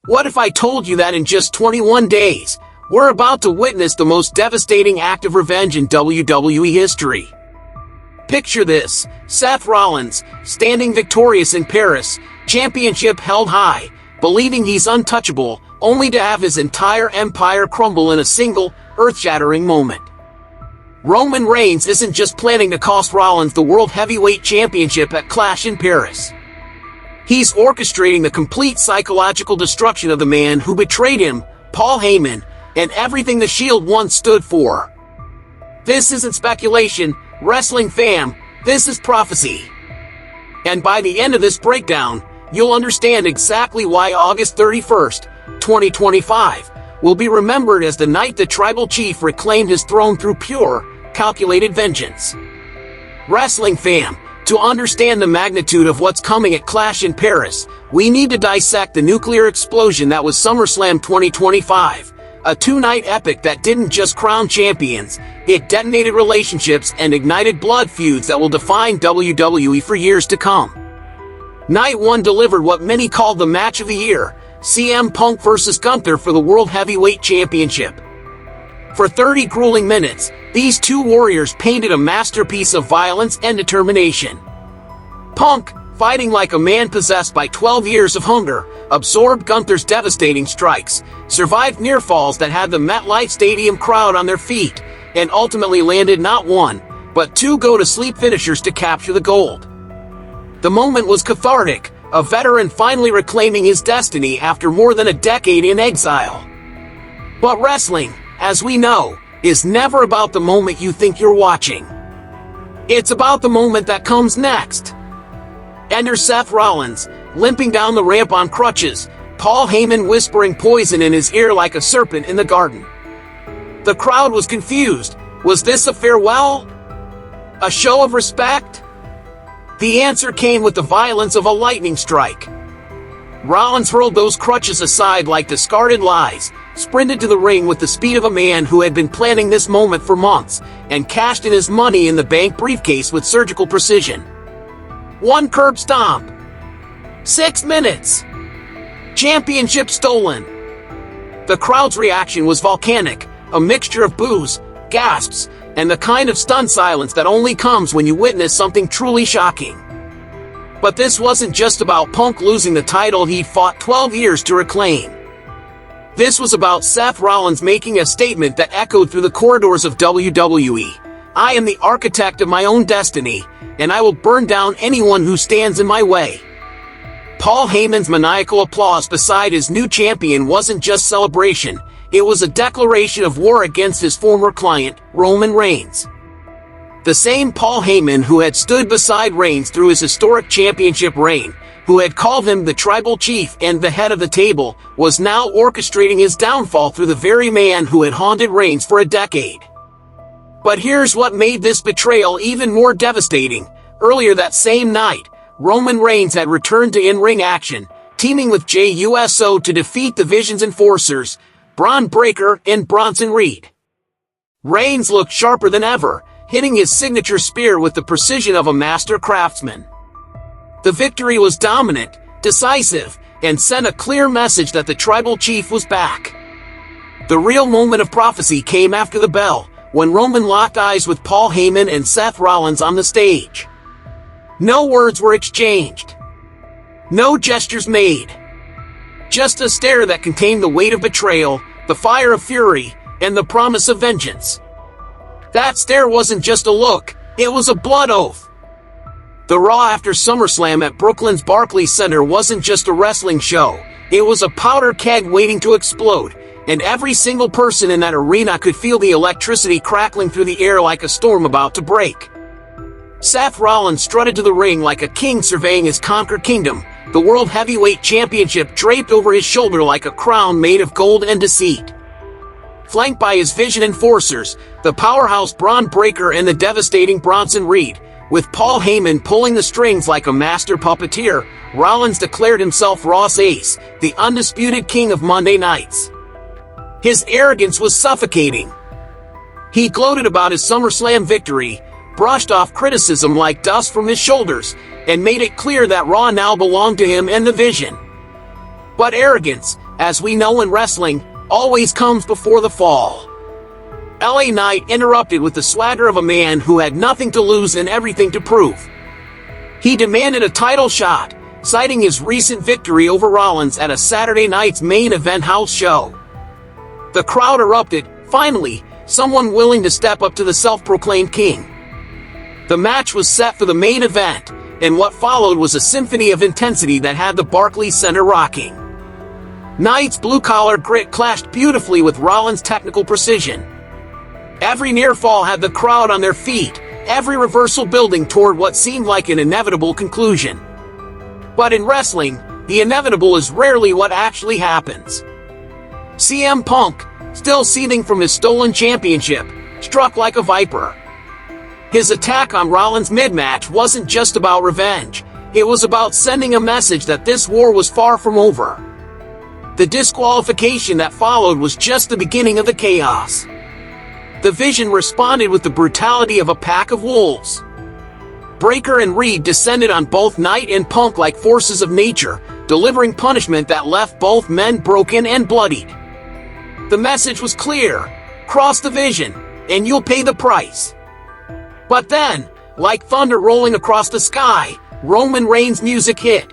What if I told you that in just 21 days, we're about to witness the most devastating act of revenge in WWE history? Picture this: Seth Rollins, standing victorious in Paris, championship held high, believing he's untouchable, only to have his entire empire crumble in a single, earth-shattering moment. Roman Reigns isn't just planning to cost Rollins the World Heavyweight Championship at Clash in Paris. He's orchestrating the complete psychological destruction of the man who betrayed him, Paul Heyman, and everything the Shield once stood for. This isn't speculation, wrestling fam, this is prophecy. And by the end of this breakdown, you'll understand exactly why August 31st, 2025, will be remembered as the night the Tribal Chief reclaimed his throne through pure, calculated vengeance. Wrestling fam, to understand the magnitude of what's coming at Clash in Paris, we need to dissect the nuclear explosion that was SummerSlam 2025, a two-night epic that didn't just crown champions, it detonated relationships and ignited blood feuds that will define WWE for years to come. Night 1 delivered what many called the match of the year, CM Punk vs. Gunther for the World Heavyweight Championship. For 30 grueling minutes, these two warriors painted a masterpiece of violence and determination. Punk, fighting like a man possessed by 12 years of hunger, absorbed Gunther's devastating strikes, survived near falls that had the MetLife Stadium crowd on their feet, and ultimately landed not one, but two go-to-sleep finishers to capture the gold. The moment was cathartic, a veteran finally reclaiming his destiny after more than a decade in exile. But wrestling, as we know, is never about the moment you think you're watching. It's about the moment that comes next. Enter Seth Rollins, limping down the ramp on crutches, Paul Heyman whispering poison in his ear like a serpent in the garden. The crowd was confused. Was this a farewell? A show of respect? The answer came with the violence of a lightning strike. Rollins hurled those crutches aside like discarded lies, sprinted to the ring with the speed of a man who had been planning this moment for months, and cashed in his money in the bank briefcase with surgical precision. One curb stomp. 6 minutes. Championship stolen. The crowd's reaction was volcanic, a mixture of boos, gasps, and the kind of stunned silence that only comes when you witness something truly shocking. But this wasn't just about Punk losing the title he'd fought 12 years to reclaim. This was about Seth Rollins making a statement that echoed through the corridors of WWE. I am the architect of my own destiny, and I will burn down anyone who stands in my way. Paul Heyman's maniacal applause beside his new champion wasn't just celebration, it was a declaration of war against his former client, Roman Reigns. The same Paul Heyman who had stood beside Reigns through his historic championship reign, who had called him the Tribal Chief and the head of the table, was now orchestrating his downfall through the very man who had haunted Reigns for a decade. But here's what made this betrayal even more devastating. Earlier that same night, Roman Reigns had returned to in-ring action, teaming with Jey Uso to defeat the Vision's enforcers, Braun Breaker and Bronson Reed. Reigns looked sharper than ever, hitting his signature spear with the precision of a master craftsman. The victory was dominant, decisive, and sent a clear message that the Tribal Chief was back. The real moment of prophecy came after the bell, when Roman locked eyes with Paul Heyman and Seth Rollins on the stage. No words were exchanged. No gestures made. Just a stare that contained the weight of betrayal, the fire of fury, and the promise of vengeance. That stare wasn't just a look, it was a blood oath. The Raw after SummerSlam at Brooklyn's Barclays Center wasn't just a wrestling show, it was a powder keg waiting to explode, and every single person in that arena could feel the electricity crackling through the air like a storm about to break. Seth Rollins strutted to the ring like a king surveying his conquered kingdom, the World Heavyweight Championship draped over his shoulder like a crown made of gold and deceit. Flanked by his Vision enforcers, the powerhouse Braun Breaker and the devastating Bronson Reed, with Paul Heyman pulling the strings like a master puppeteer, Rollins declared himself Raw's ace, the undisputed king of Monday nights. His arrogance was suffocating. He gloated about his SummerSlam victory, brushed off criticism like dust from his shoulders, and made it clear that Raw now belonged to him and the Vision. But arrogance, as we know in wrestling, always comes before the fall. LA Knight interrupted with the swagger of a man who had nothing to lose and everything to prove. He demanded a title shot, citing his recent victory over Rollins at a Saturday night's main event house show. The crowd erupted. Finally, someone willing to step up to the self-proclaimed king. The match was set for the main event, and what followed was a symphony of intensity that had the Barclays Center rocking. Knight's blue-collar grit clashed beautifully with Rollins' technical precision. Every near fall had the crowd on their feet, every reversal building toward what seemed like an inevitable conclusion. But in wrestling, the inevitable is rarely what actually happens. CM Punk, still seething from his stolen championship, struck like a viper. His attack on Rollins mid-match wasn't just about revenge, it was about sending a message that this war was far from over. The disqualification that followed was just the beginning of the chaos. The Vision responded with the brutality of a pack of wolves. Breakker and Reed descended on both Knight and Punk like forces of nature, delivering punishment that left both men broken and bloodied. The message was clear: cross the Vision, and you'll pay the price. But then, like thunder rolling across the sky, Roman Reigns' music hit.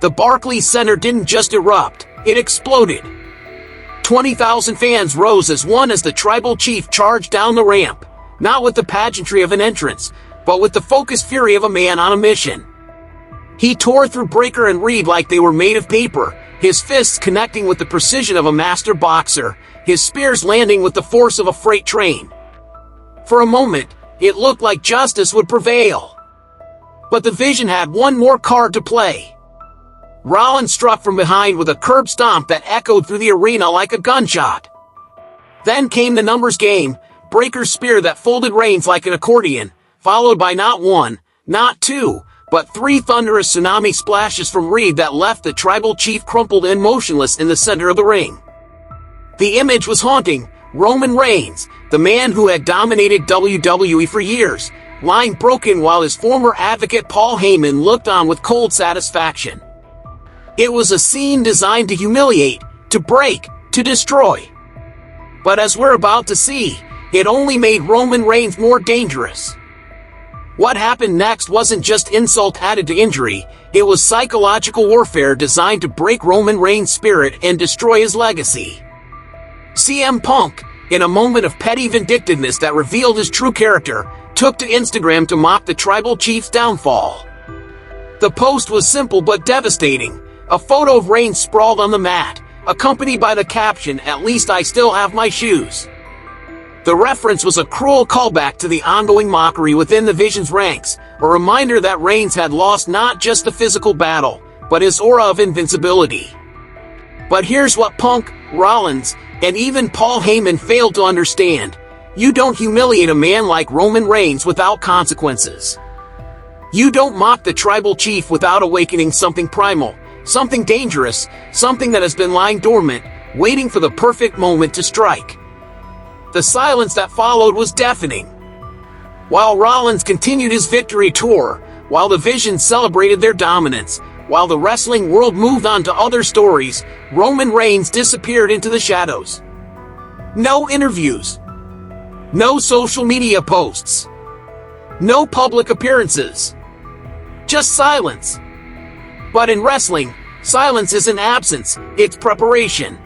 The Barclays Center didn't just erupt, it exploded. 20,000 fans rose as one as the tribal chief charged down the ramp, not with the pageantry of an entrance, but with the focused fury of a man on a mission. He tore through Breakker and Reed like they were made of paper, his fists connecting with the precision of a master boxer, his spears landing with the force of a freight train. For a moment, it looked like justice would prevail. But the Vision had one more card to play. Rollins struck from behind with a curb stomp that echoed through the arena like a gunshot. Then came the numbers game, Breakker's spear that folded Reigns like an accordion, followed by not one, not two, but three thunderous tsunami splashes from Reed that left the tribal chief crumpled and motionless in the center of the ring. The image was haunting: Roman Reigns, the man who had dominated WWE for years, lying broken while his former advocate Paul Heyman looked on with cold satisfaction. It was a scene designed to humiliate, to break, to destroy. But as we're about to see, it only made Roman Reigns more dangerous. What happened next wasn't just insult added to injury, it was psychological warfare designed to break Roman Reigns' spirit and destroy his legacy. CM Punk, in a moment of petty vindictiveness that revealed his true character, took to Instagram to mock the tribal chief's downfall. The post was simple but devastating: a photo of Reigns sprawled on the mat, accompanied by the caption, "At least I still have my shoes." The reference was a cruel callback to the ongoing mockery within the Vision's ranks, a reminder that Reigns had lost not just the physical battle, but his aura of invincibility. But here's what Punk, Rollins, and even Paul Heyman failed to understand: you don't humiliate a man like Roman Reigns without consequences. You don't mock the tribal chief without awakening something primal, something dangerous, something that has been lying dormant, waiting for the perfect moment to strike. The silence that followed was deafening. While Rollins continued his victory tour, while the Vision celebrated their dominance, while the wrestling world moved on to other stories, Roman Reigns disappeared into the shadows. No interviews. No social media posts. No public appearances. Just silence. But in wrestling, silence isn't absence, it's preparation.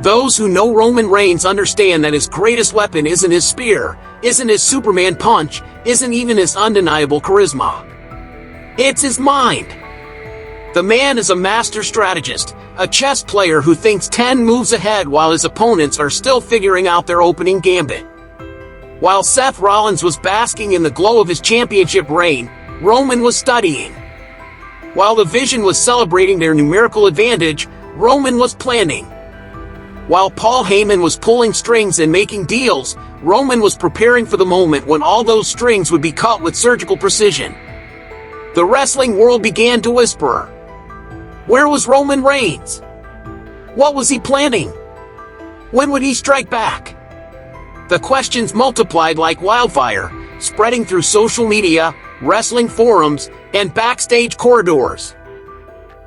Those who know Roman Reigns understand that his greatest weapon isn't his spear, isn't his Superman punch, isn't even his undeniable charisma. It's his mind. The man is a master strategist, a chess player who thinks 10 moves ahead while his opponents are still figuring out their opening gambit. While Seth Rollins was basking in the glow of his championship reign, Roman was studying. While the Vision was celebrating their numerical advantage, Roman was planning. While Paul Heyman was pulling strings and making deals, Roman was preparing for the moment when all those strings would be cut with surgical precision. The wrestling world began to whisper. Where was Roman Reigns? What was he planning? When would he strike back? The questions multiplied like wildfire, spreading through social media, wrestling forums, and backstage corridors.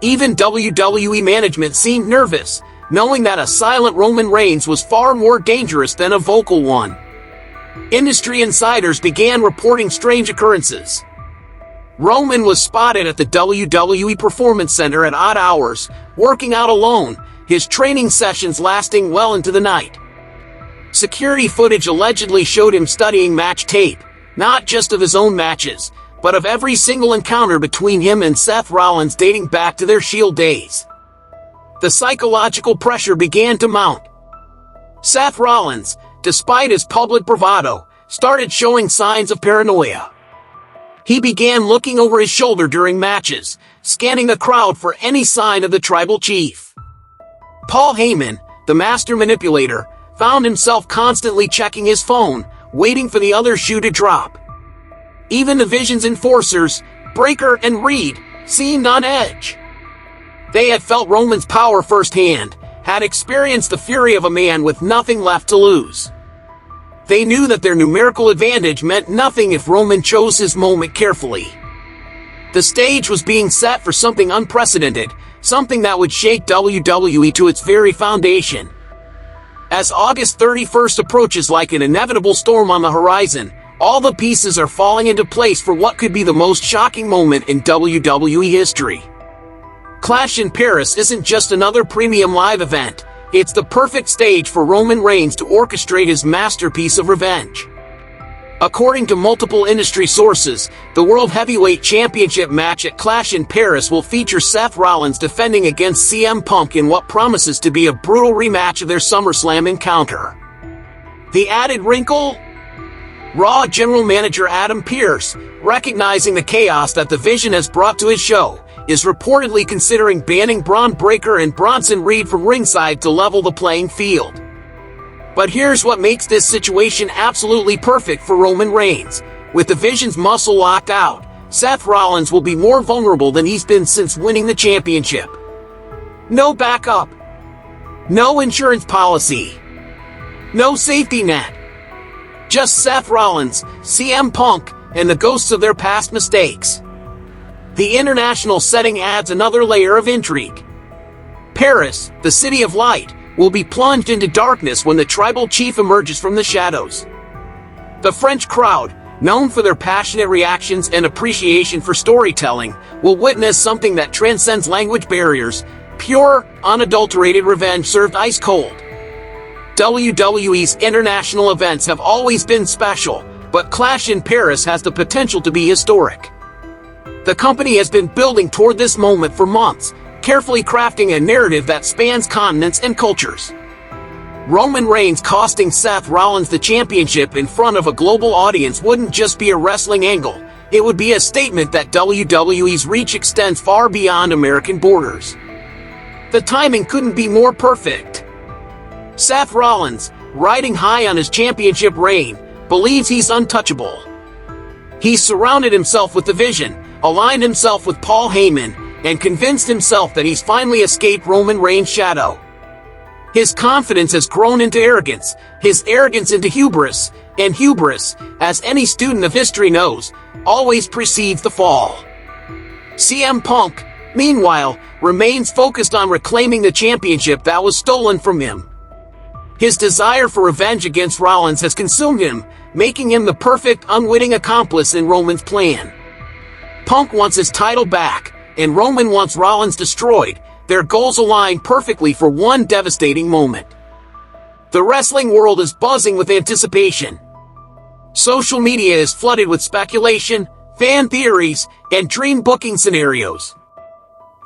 Even WWE management seemed nervous, knowing that a silent Roman Reigns was far more dangerous than a vocal one. Industry insiders began reporting strange occurrences. Roman was spotted at the WWE Performance Center at odd hours, working out alone, his training sessions lasting well into the night. Security footage allegedly showed him studying match tape, not just of his own matches, but of every single encounter between him and Seth Rollins dating back to their Shield days. The psychological pressure began to mount. Seth Rollins, despite his public bravado, started showing signs of paranoia. He began looking over his shoulder during matches, scanning the crowd for any sign of the tribal chief. Paul Heyman, the master manipulator, found himself constantly checking his phone, waiting for the other shoe to drop. Even the Vision's enforcers, Breakker and Reed, seemed on edge. They had felt Roman's power firsthand, had experienced the fury of a man with nothing left to lose. They knew that their numerical advantage meant nothing if Roman chose his moment carefully. The stage was being set for something unprecedented, something that would shake WWE to its very foundation. As August 31st approaches like an inevitable storm on the horizon, all the pieces are falling into place for what could be the most shocking moment in WWE history. Clash in Paris isn't just another premium live event, it's the perfect stage for Roman Reigns to orchestrate his masterpiece of revenge. According to multiple industry sources, the World Heavyweight Championship match at Clash in Paris will feature Seth Rollins defending against CM Punk in what promises to be a brutal rematch of their SummerSlam encounter. The added wrinkle? Raw General Manager Adam Pearce, recognizing the chaos that the Vision has brought to his show, is reportedly considering banning Braun Breakker and Bronson Reed from ringside to level the playing field. But here's what makes this situation absolutely perfect for Roman Reigns. With the Vision's muscle locked out, Seth Rollins will be more vulnerable than he's been since winning the championship. No backup. No insurance policy. No safety net. Just Seth Rollins, CM Punk, and the ghosts of their past mistakes. The international setting adds another layer of intrigue. Paris, the city of light, will be plunged into darkness when the tribal chief emerges from the shadows. The French crowd, known for their passionate reactions and appreciation for storytelling, will witness something that transcends language barriers: pure, unadulterated revenge served ice cold. WWE's international events have always been special, but Clash in Paris has the potential to be historic. The company has been building toward this moment for months, carefully crafting a narrative that spans continents and cultures. Roman Reigns costing Seth Rollins the championship in front of a global audience wouldn't just be a wrestling angle, it would be a statement that WWE's reach extends far beyond American borders. The timing couldn't be more perfect. Seth Rollins, riding high on his championship reign, believes he's untouchable. He's surrounded himself with the Vision, aligned himself with Paul Heyman, and convinced himself that he's finally escaped Roman Reigns' shadow. His confidence has grown into arrogance, his arrogance into hubris, and hubris, as any student of history knows, always precedes the fall. CM Punk, meanwhile, remains focused on reclaiming the championship that was stolen from him. His desire for revenge against Rollins has consumed him, making him the perfect unwitting accomplice in Roman's plan. Punk wants his title back, and Roman wants Rollins destroyed. Their goals align perfectly for one devastating moment. The wrestling world is buzzing with anticipation. Social media is flooded with speculation, fan theories, and dream booking scenarios.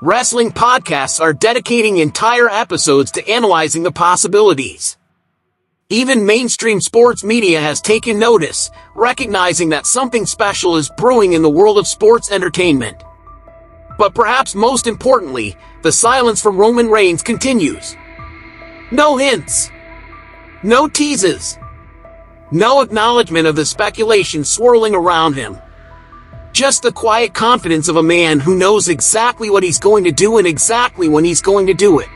Wrestling podcasts are dedicating entire episodes to analyzing the possibilities. Even mainstream sports media has taken notice, recognizing that something special is brewing in the world of sports entertainment. But perhaps most importantly, the silence from Roman Reigns continues. No hints. No teases. No acknowledgement of the speculation swirling around him. Just the quiet confidence of a man who knows exactly what he's going to do and exactly when he's going to do it.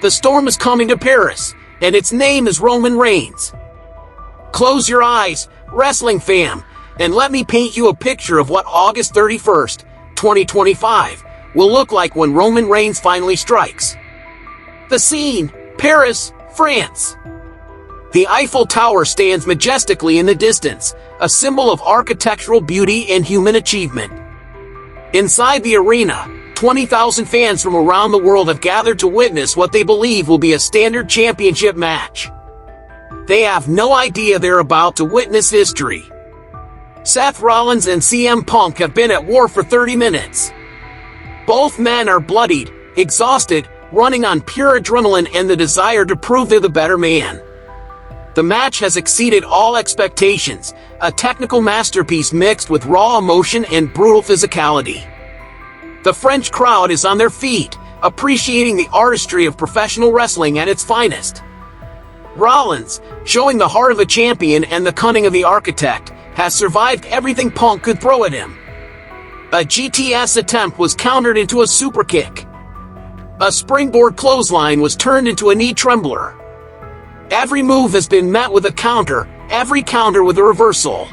The storm is coming to Paris, and its name is Roman Reigns. Close your eyes, wrestling fam, and let me paint you a picture of what August 31st, 2025, will look like when Roman Reigns finally strikes. The scene: Paris, France. The Eiffel Tower stands majestically in the distance, a symbol of architectural beauty and human achievement. Inside the arena, 20,000 fans from around the world have gathered to witness what they believe will be a standard championship match. They have no idea they're about to witness history. Seth Rollins and CM Punk have been at war for 30 minutes. Both men are bloodied, exhausted, running on pure adrenaline and the desire to prove they're the better man. The match has exceeded all expectations, a technical masterpiece mixed with raw emotion and brutal physicality. The French crowd is on their feet, appreciating the artistry of professional wrestling at its finest. Rollins, showing the heart of a champion and the cunning of the architect, has survived everything Punk could throw at him. A GTS attempt was countered into a super kick. A springboard clothesline was turned into a knee trembler. Every move has been met with a counter, every counter with a reversal.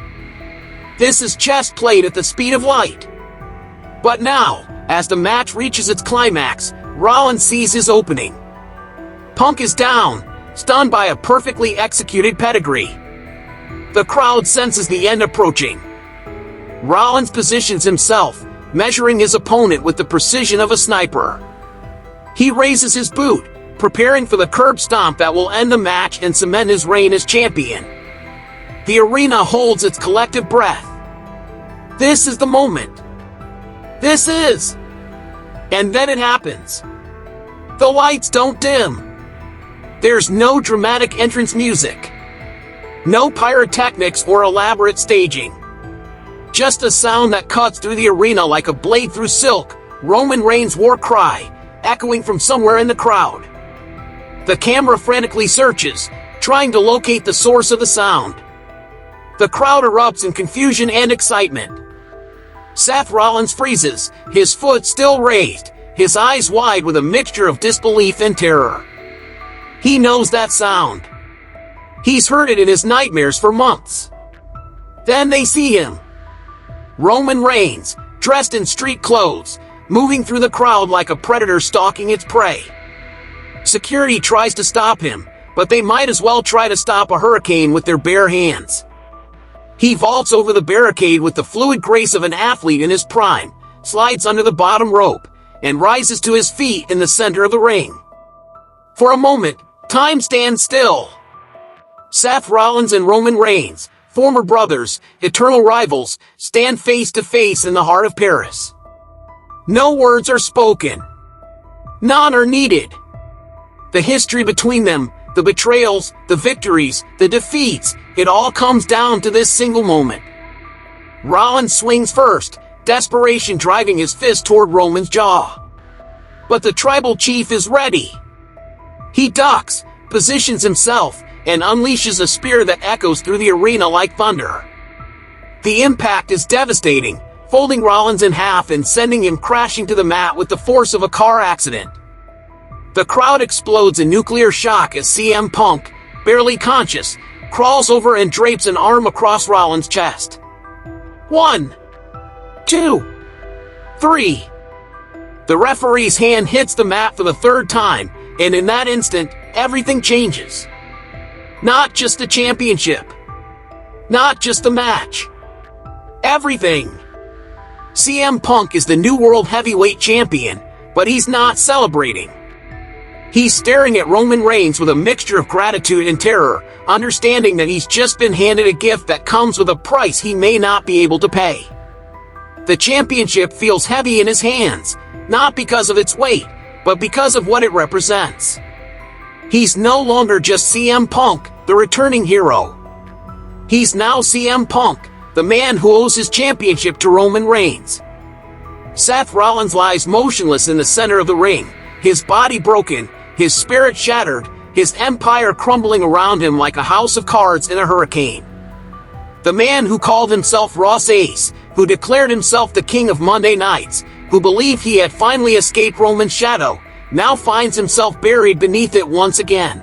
This is chess played at the speed of light. But now, as the match reaches its climax, Rollins sees his opening. Punk is down, stunned by a perfectly executed pedigree. The crowd senses the end approaching. Rollins positions himself, measuring his opponent with the precision of a sniper. He raises his boot, preparing for the curb stomp that will end the match and cement his reign as champion. The arena holds its collective breath. This is the moment. This is. And then it happens. The lights don't dim. There's no dramatic entrance music. No pyrotechnics or elaborate staging. Just a sound that cuts through the arena like a blade through silk, Roman Reigns' war cry, echoing from somewhere in the crowd. The camera frantically searches, trying to locate the source of the sound. The crowd erupts in confusion and excitement. Seth Rollins freezes, his foot still raised, his eyes wide with a mixture of disbelief and terror. He knows that sound. He's heard it in his nightmares for months. Then they see him. Roman Reigns, dressed in street clothes, moving through the crowd like a predator stalking its prey. Security tries to stop him, but they might as well try to stop a hurricane with their bare hands. He vaults over the barricade with the fluid grace of an athlete in his prime, slides under the bottom rope, and rises to his feet in the center of the ring. For a moment, time stands still. Seth Rollins and Roman Reigns, former brothers, eternal rivals, stand face to face in the heart of Paris. No words are spoken. None are needed. The history between them, the betrayals, the victories, the defeats, it all comes down to this single moment. Rollins swings first, desperation driving his fist toward Roman's jaw. But the tribal chief is ready. He ducks, positions himself, and unleashes a spear that echoes through the arena like thunder. The impact is devastating, folding Rollins in half and sending him crashing to the mat with the force of a car accident. The crowd explodes in nuclear shock as CM Punk, barely conscious, crawls over and drapes an arm across Rollins' chest. 1, 2, 3. The referee's hand hits the mat for the third time, and in that instant, everything changes. Not just the championship. Not just the match. Everything. CM Punk is the new World Heavyweight Champion, but he's not celebrating. He's staring at Roman Reigns with a mixture of gratitude and terror, understanding that he's just been handed a gift that comes with a price he may not be able to pay. The championship feels heavy in his hands, not because of its weight, but because of what it represents. He's no longer just CM Punk, the returning hero. He's now CM Punk, the man who owes his championship to Roman Reigns. Seth Rollins lies motionless in the center of the ring, his body broken, his spirit shattered, his empire crumbling around him like a house of cards in a hurricane. The man who called himself Raw's Ace, who declared himself the king of Monday nights, who believed he had finally escaped Roman's shadow, now finds himself buried beneath it once again.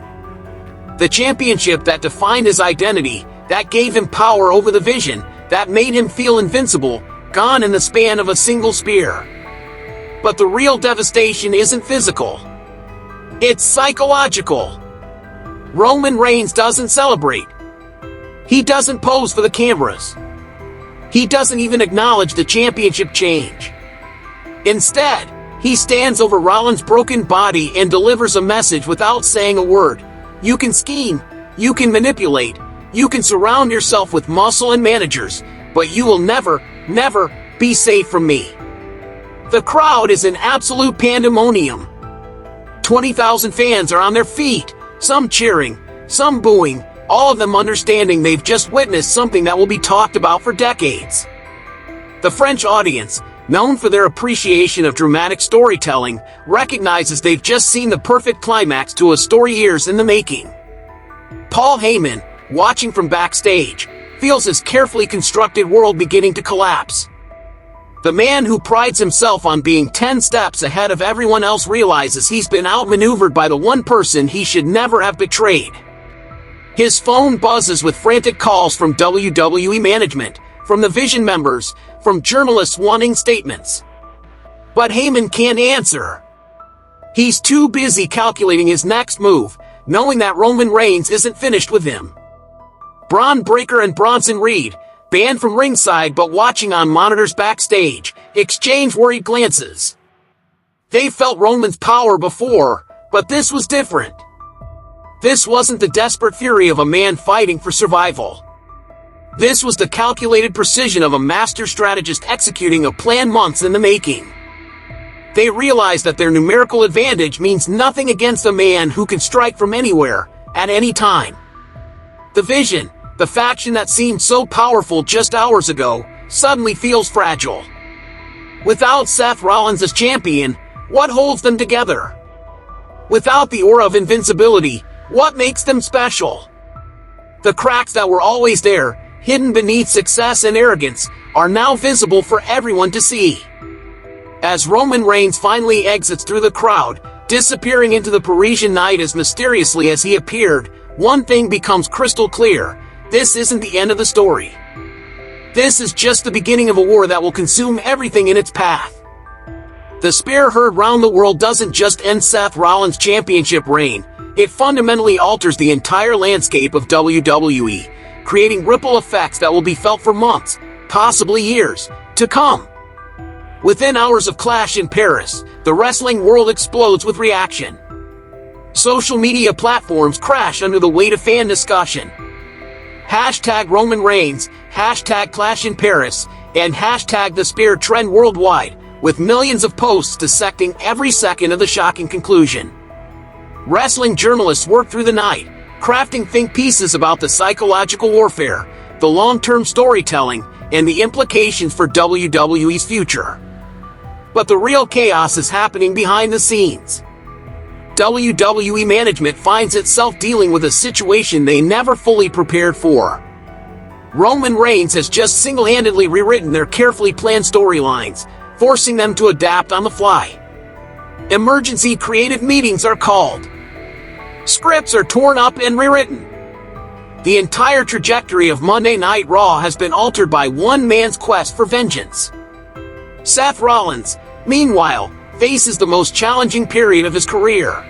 The championship that defined his identity, that gave him power over the vision, that made him feel invincible, gone in the span of a single spear. But the real devastation isn't physical. It's psychological. Roman Reigns doesn't celebrate. He doesn't pose for the cameras. He doesn't even acknowledge the championship change. Instead, he stands over Rollins' broken body and delivers a message without saying a word. You can scheme, you can manipulate, you can surround yourself with muscle and managers, but you will never, never be safe from me. The crowd is in absolute pandemonium. 20,000 fans are on their feet, some cheering, some booing, all of them understanding they've just witnessed something that will be talked about for decades. The French audience, known for their appreciation of dramatic storytelling, recognizes they've just seen the perfect climax to a story years in the making. Paul Heyman, watching from backstage, feels his carefully constructed world beginning to collapse. The man who prides himself on being 10 steps ahead of everyone else realizes he's been outmaneuvered by the one person he should never have betrayed. His phone buzzes with frantic calls from WWE management, from the Vision members, from journalists wanting statements. But Heyman can't answer. He's too busy calculating his next move, knowing that Roman Reigns isn't finished with him. Braun Breaker and Bronson Reed, banned from ringside but watching on monitors backstage, exchange worried glances. They felt Roman's power before, but this was different. This wasn't the desperate fury of a man fighting for survival. This was the calculated precision of a master strategist executing a plan months in the making. They realized that their numerical advantage means nothing against a man who can strike from anywhere, at any time. The Vision, the faction that seemed so powerful just hours ago, suddenly feels fragile. Without Seth Rollins as champion, what holds them together? Without the aura of invincibility, what makes them special? The cracks that were always there, hidden beneath success and arrogance, are now visible for everyone to see. As Roman Reigns finally exits through the crowd, disappearing into the Parisian night as mysteriously as he appeared, one thing becomes crystal clear: this isn't the end of the story. This is just the beginning of a war that will consume everything in its path. The spear heard round the world doesn't just end Seth Rollins' championship reign, it fundamentally alters the entire landscape of WWE, creating ripple effects that will be felt for months, possibly years, to come. Within hours of clash in Paris, the wrestling world explodes with reaction. Social media platforms crash under the weight of fan discussion. Hashtag Roman Reigns, hashtag Clash in Paris, and hashtag The Spear trend worldwide, with millions of posts dissecting every second of the shocking conclusion. Wrestling journalists work through the night, crafting think pieces about the psychological warfare, the long-term storytelling, and the implications for WWE's future. But the real chaos is happening behind the scenes. WWE management finds itself dealing with a situation they never fully prepared for. Roman Reigns has just single-handedly rewritten their carefully planned storylines, forcing them to adapt on the fly. Emergency creative meetings are called. Scripts are torn up and rewritten. The entire trajectory of Monday Night Raw has been altered by one man's quest for vengeance. Seth Rollins, meanwhile, faces the most challenging period of his career.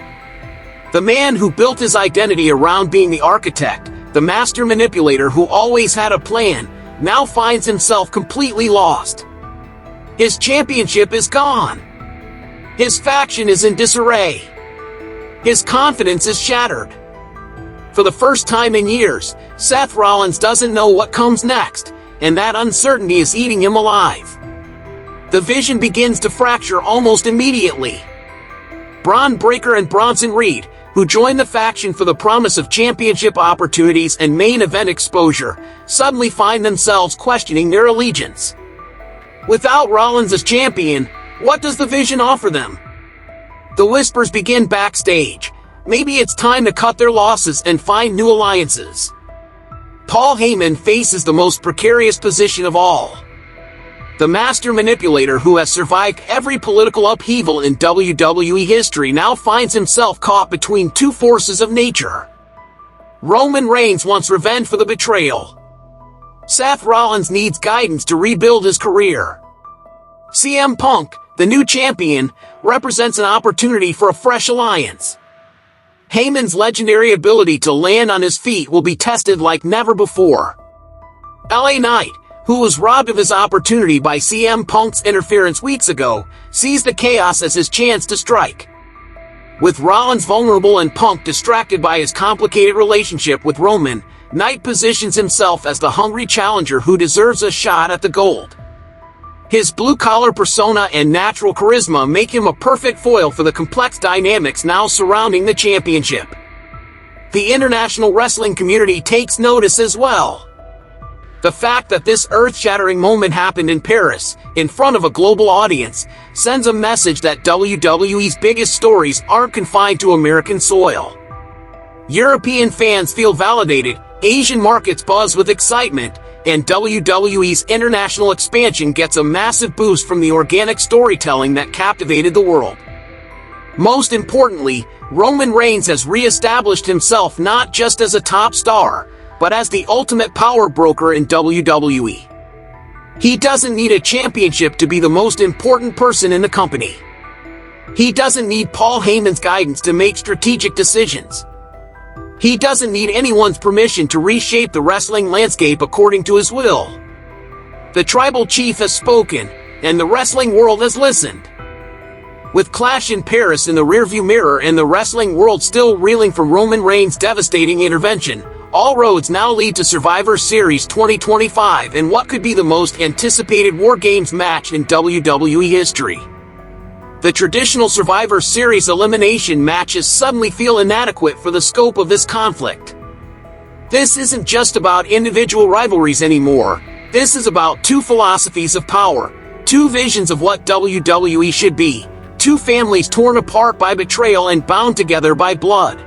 The man who built his identity around being the architect, the master manipulator who always had a plan, now finds himself completely lost. His championship is gone. His faction is in disarray. His confidence is shattered. For the first time in years, Seth Rollins doesn't know what comes next, and that uncertainty is eating him alive. The Vision begins to fracture almost immediately. Braun Breaker and Bronson Reed, who join the faction for the promise of championship opportunities and main event exposure, suddenly find themselves questioning their allegiance. Without Rollins as champion, what does the Vision offer them? The whispers begin backstage. Maybe it's time to cut their losses and find new alliances. Paul Heyman faces the most precarious position of all. The master manipulator who has survived every political upheaval in WWE history now finds himself caught between two forces of nature. Roman Reigns wants revenge for the betrayal. Seth Rollins needs guidance to rebuild his career. CM Punk, the new champion, represents an opportunity for a fresh alliance. Heyman's legendary ability to land on his feet will be tested like never before. LA Knight, who was robbed of his opportunity by CM Punk's interference weeks ago, sees the chaos as his chance to strike. With Rollins vulnerable and Punk distracted by his complicated relationship with Roman, Knight positions himself as the hungry challenger who deserves a shot at the gold. His blue-collar persona and natural charisma make him a perfect foil for the complex dynamics now surrounding the championship. The international wrestling community takes notice as well. The fact that this earth-shattering moment happened in Paris, in front of a global audience, sends a message that WWE's biggest stories aren't confined to American soil. European fans feel validated, Asian markets buzz with excitement, and WWE's international expansion gets a massive boost from the organic storytelling that captivated the world. Most importantly, Roman Reigns has re-established himself not just as a top star, but as the ultimate power broker in WWE. He doesn't need a championship to be the most important person in the company. He doesn't need Paul Heyman's guidance to make strategic decisions. He doesn't need anyone's permission to reshape the wrestling landscape according to his will. The tribal chief has spoken, and the wrestling world has listened. With Clash in Paris in the rearview mirror and the wrestling world still reeling from Roman Reigns' devastating intervention, all roads now lead to Survivor Series 2025 and what could be the most anticipated War Games match in WWE history. The traditional Survivor Series elimination matches suddenly feel inadequate for the scope of this conflict. This isn't just about individual rivalries anymore. This is about two philosophies of power, two visions of what WWE should be, two families torn apart by betrayal and bound together by blood.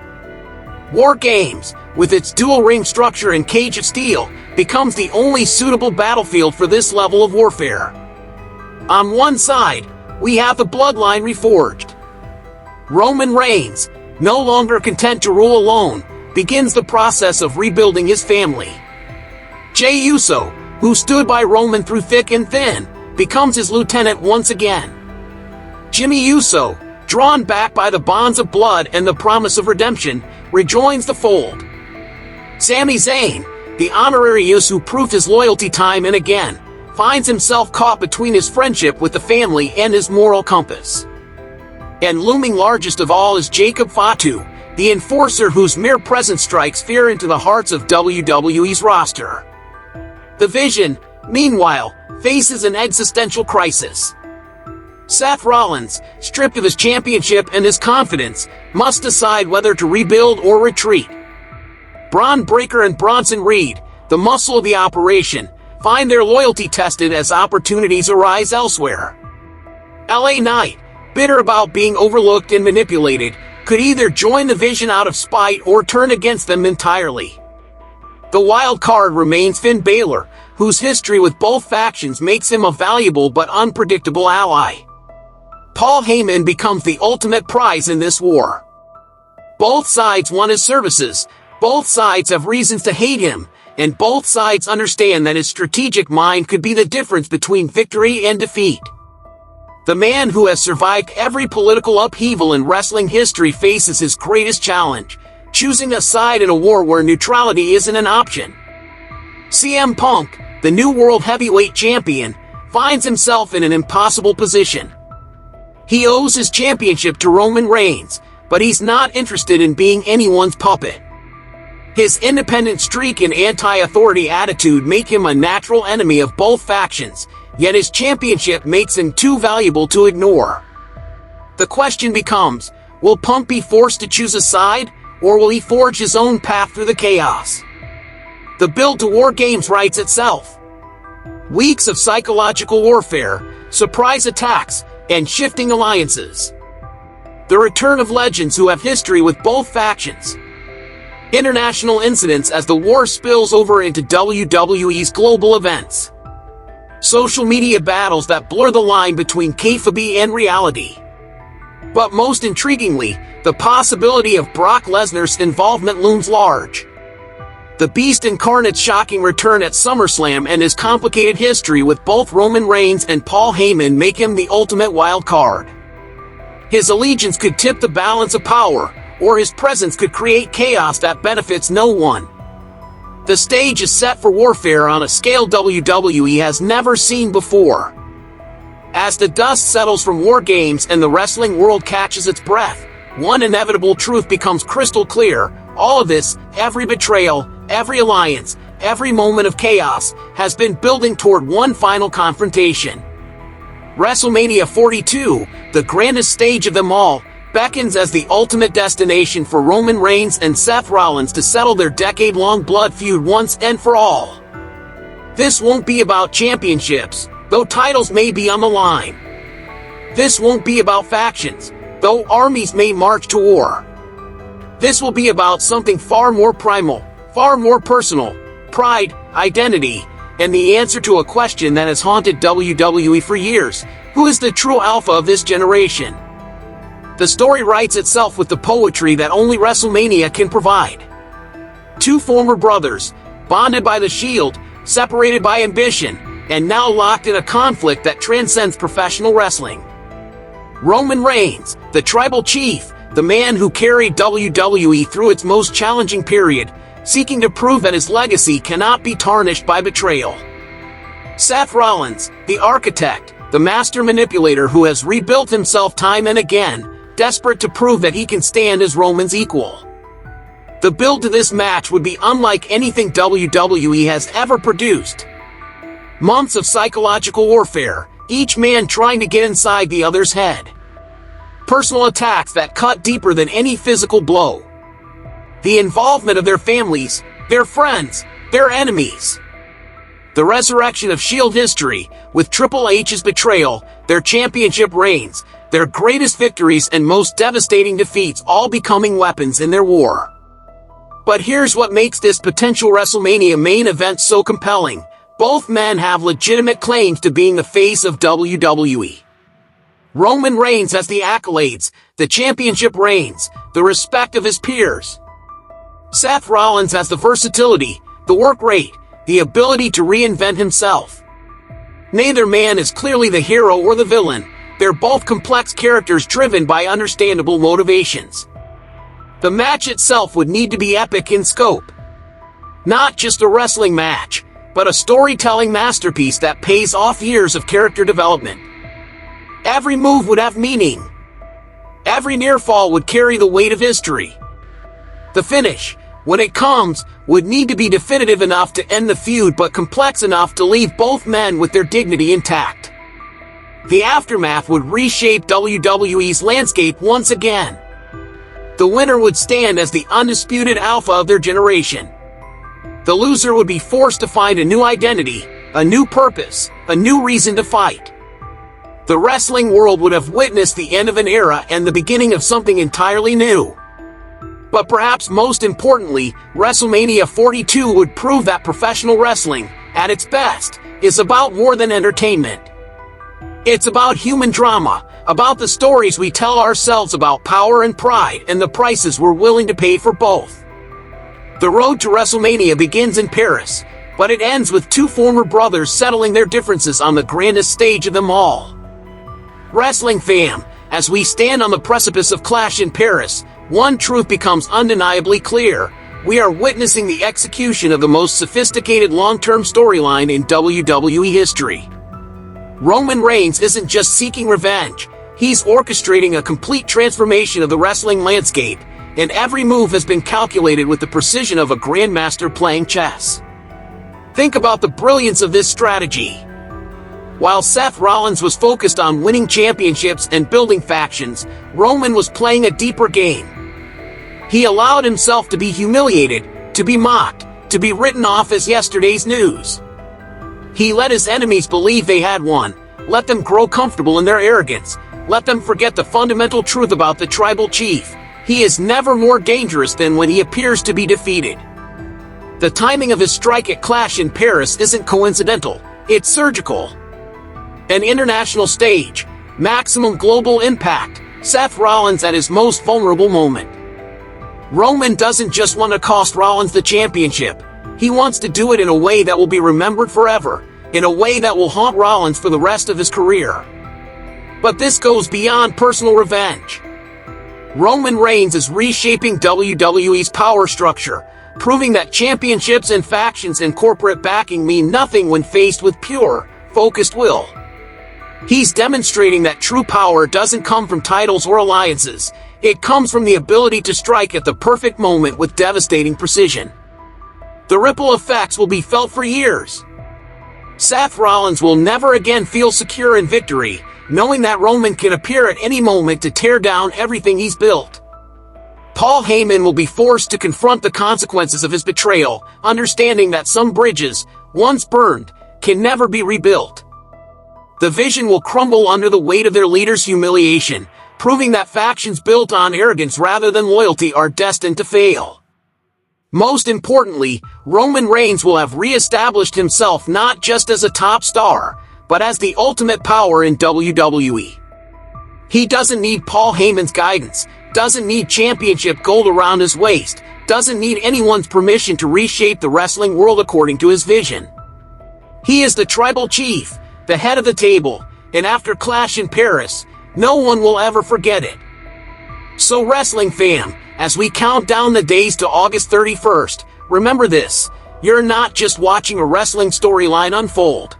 War Games, with its dual ring structure and cage of steel, becomes the only suitable battlefield for this level of warfare. On one side, we have the bloodline reforged. Roman Reigns, no longer content to rule alone, begins the process of rebuilding his family. Jey Uso, who stood by Roman through thick and thin, becomes his lieutenant once again. Jimmy Uso, drawn back by the bonds of blood and the promise of redemption, rejoins the fold. Sami Zayn, the honorary Uso who proved his loyalty time and again, finds himself caught between his friendship with the family and his moral compass. And looming largest of all is Jacob Fatu, the enforcer whose mere presence strikes fear into the hearts of WWE's roster. The Vision, meanwhile, faces an existential crisis. Seth Rollins, stripped of his championship and his confidence, must decide whether to rebuild or retreat. Braun Breaker and Bronson Reed, the muscle of the operation, find their loyalty tested as opportunities arise elsewhere. LA Knight, bitter about being overlooked and manipulated, could either join the Vision out of spite or turn against them entirely. The wild card remains Finn Balor, whose history with both factions makes him a valuable but unpredictable ally. Paul Heyman becomes the ultimate prize in this war. Both sides want his services, both sides have reasons to hate him, and both sides understand that his strategic mind could be the difference between victory and defeat. The man who has survived every political upheaval in wrestling history faces his greatest challenge, choosing a side in a war where neutrality isn't an option. CM Punk, the new World Heavyweight Champion, finds himself in an impossible position. He owes his championship to Roman Reigns, but he's not interested in being anyone's puppet. His independent streak and anti-authority attitude make him a natural enemy of both factions, yet his championship makes him too valuable to ignore. The question becomes, will Punk be forced to choose a side, or will he forge his own path through the chaos? The build to War Games writes itself. Weeks of psychological warfare, surprise attacks, and shifting alliances. The return of legends who have history with both factions. International incidents as the war spills over into WWE's global events. Social media battles that blur the line between kayfabe and reality. But most intriguingly, the possibility of Brock Lesnar's involvement looms large. The Beast Incarnate's shocking return at SummerSlam and his complicated history with both Roman Reigns and Paul Heyman make him the ultimate wild card. His allegiance could tip the balance of power, or his presence could create chaos that benefits no one. The stage is set for warfare on a scale WWE has never seen before. As the dust settles from war games and the wrestling world catches its breath, one inevitable truth becomes crystal clear. All of this, every betrayal, every alliance, every moment of chaos, has been building toward one final confrontation. WrestleMania 42, the grandest stage of them all, beckons as the ultimate destination for Roman Reigns and Seth Rollins to settle their decade-long blood feud once and for all. This won't be about championships, though titles may be on the line. This won't be about factions, though armies may march to war. This will be about something far more primal, far more personal: pride, identity, and the answer to a question that has haunted WWE for years: who is the true alpha of this generation? The story writes itself with the poetry that only WrestleMania can provide. Two former brothers, bonded by the Shield, separated by ambition, and now locked in a conflict that transcends professional wrestling. Roman Reigns, the tribal chief, the man who carried WWE through its most challenging period, seeking to prove that his legacy cannot be tarnished by betrayal. Seth Rollins, the architect, the master manipulator who has rebuilt himself time and again, desperate to prove that he can stand as Roman's equal. The build to this match would be unlike anything WWE has ever produced. Months of psychological warfare, each man trying to get inside the other's head. Personal attacks that cut deeper than any physical blow. The involvement of their families, their friends, their enemies. The resurrection of Shield history, with Triple H's betrayal, their championship reigns, their greatest victories and most devastating defeats all becoming weapons in their war. But here's what makes this potential WrestleMania main event so compelling: both men have legitimate claims to being the face of WWE. Roman Reigns has the accolades, the championship reigns, the respect of his peers. Seth Rollins has the versatility, the work rate, the ability to reinvent himself. Neither man is clearly the hero or the villain. They're both complex characters driven by understandable motivations. The match itself would need to be epic in scope. Not just a wrestling match, but a storytelling masterpiece that pays off years of character development. Every move would have meaning. Every near fall would carry the weight of history. The finish, when it comes, would need to be definitive enough to end the feud but complex enough to leave both men with their dignity intact. The aftermath would reshape WWE's landscape once again. The winner would stand as the undisputed alpha of their generation. The loser would be forced to find a new identity, a new purpose, a new reason to fight. The wrestling world would have witnessed the end of an era and the beginning of something entirely new. But perhaps most importantly, WrestleMania 42 would prove that professional wrestling, at its best, is about more than entertainment. It's about human drama, about the stories we tell ourselves about power and pride and the prices we're willing to pay for both. The road to WrestleMania begins in Paris, but it ends with two former brothers settling their differences on the grandest stage of them all. Wrestling fam, as we stand on the precipice of Clash in Paris, one truth becomes undeniably clear: we are witnessing the execution of the most sophisticated long-term storyline in WWE history. Roman Reigns isn't just seeking revenge, he's orchestrating a complete transformation of the wrestling landscape, and every move has been calculated with the precision of a grandmaster playing chess. Think about the brilliance of this strategy. While Seth Rollins was focused on winning championships and building factions, Roman was playing a deeper game. He allowed himself to be humiliated, to be mocked, to be written off as yesterday's news. He let his enemies believe they had won, let them grow comfortable in their arrogance, let them forget the fundamental truth about the tribal chief: he is never more dangerous than when he appears to be defeated. The timing of his strike at Clash in Paris isn't coincidental, it's surgical. An international stage, maximum global impact, Seth Rollins at his most vulnerable moment. Roman doesn't just want to cost Rollins the championship, He wants to do it in a way that will be remembered forever, in a way that will haunt Rollins for the rest of his career. But this goes beyond personal revenge. Roman Reigns is reshaping WWE's power structure, proving that championships and factions and corporate backing mean nothing when faced with pure, focused will. He's demonstrating that true power doesn't come from titles or alliances. It comes from the ability to strike at the perfect moment with devastating precision. The ripple effects will be felt for years. Seth Rollins will never again feel secure in victory, knowing that Roman can appear at any moment to tear down everything he's built. Paul Heyman will be forced to confront the consequences of his betrayal, understanding that some bridges, once burned, can never be rebuilt. The vision will crumble under the weight of their leader's humiliation, proving that factions built on arrogance rather than loyalty are destined to fail. Most importantly, Roman Reigns will have re-established himself not just as a top star, but as the ultimate power in WWE. He doesn't need Paul Heyman's guidance, doesn't need championship gold around his waist, doesn't need anyone's permission to reshape the wrestling world according to his vision. He is the tribal chief, the head of the table, and after Clash in Paris, no one will ever forget it. So wrestling fam, as we count down the days to August 31st, remember this: you're not just watching a wrestling storyline unfold.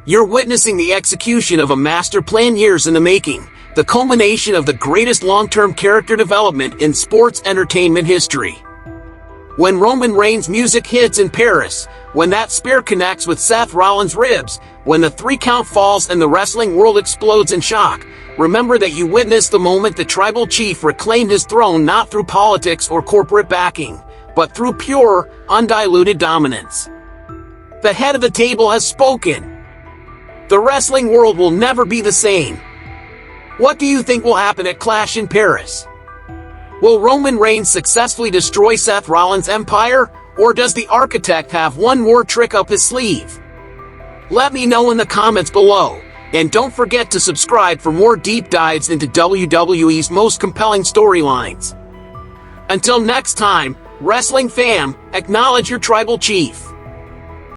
You're witnessing the execution of a master plan years in the making, the culmination of the greatest long-term character development in sports entertainment history. When Roman Reigns' music hits in Paris, when that spear connects with Seth Rollins' ribs, when the 3 count falls and the wrestling world explodes in shock, remember that you witnessed the moment the tribal chief reclaimed his throne not through politics or corporate backing, but through pure, undiluted dominance. The head of the table has spoken. The wrestling world will never be the same. What do you think will happen at Clash in Paris? Will Roman Reigns successfully destroy Seth Rollins' empire, or does the architect have one more trick up his sleeve? Let me know in the comments below, and don't forget to subscribe for more deep dives into WWE's most compelling storylines. Until next time, wrestling fam, acknowledge your tribal chief.